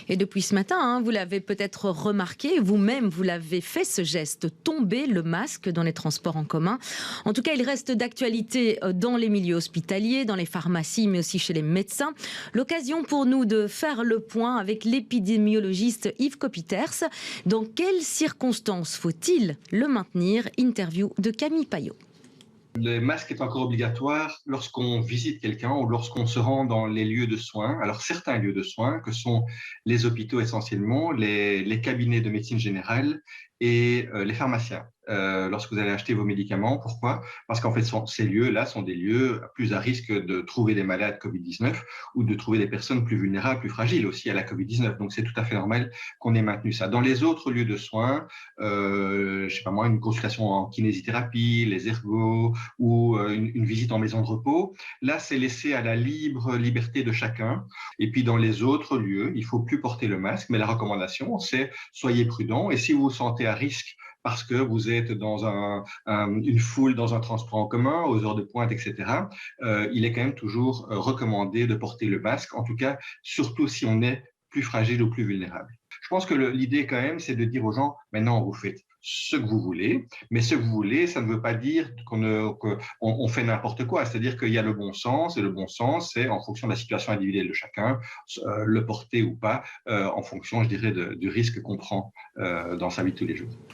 Et depuis ce matin, vous l'avez peut-être remarqué, vous-même, vous l'avez fait ce geste, tomber le masque dans les transports en commun. En tout cas, il reste d'actualité dans les milieux hospitaliers, dans les pharmacies, mais aussi chez les médecins. L'occasion pour nous de faire le point avec l'épidémiologiste Yves Copiters. Dans quelles circonstances faut-il le maintenir? Interview de Camille Payot. Le masque est encore obligatoire lorsqu'on visite quelqu'un ou lorsqu'on se rend dans les lieux de soins. Alors, certains lieux de soins, que sont les hôpitaux essentiellement, les cabinets de médecine générale et les pharmaciens. Lorsque vous allez acheter vos médicaments. Pourquoi? Parce qu'en fait, ces lieux-là sont des lieux plus à risque de trouver des malades Covid-19 ou de trouver des personnes plus vulnérables, plus fragiles aussi à la Covid-19. Donc, c'est tout à fait normal qu'on ait maintenu ça. Dans les autres lieux de soins, je sais pas moi, une consultation en kinésithérapie, les ergos ou une visite en maison de repos, là, c'est laissé à la libre liberté de chacun. Et puis, dans les autres lieux, il faut plus porter le masque, mais la recommandation, c'est soyez prudents. Et si vous vous sentez à risque parce que vous êtes dans une foule, dans un transport en commun, aux heures de pointe, etc., il est quand même toujours recommandé de porter le masque, en tout cas, surtout si on est plus fragile ou plus vulnérable. Je pense que l'idée quand même, c'est de dire aux gens, maintenant, vous faites ce que vous voulez, mais ce que vous voulez, ça ne veut pas dire qu'on fait n'importe quoi. C'est-à-dire qu'il y a le bon sens, et le bon sens, c'est en fonction de la situation individuelle de chacun, le porter ou pas, en fonction, je dirais, du risque qu'on prend dans sa vie de tous les jours.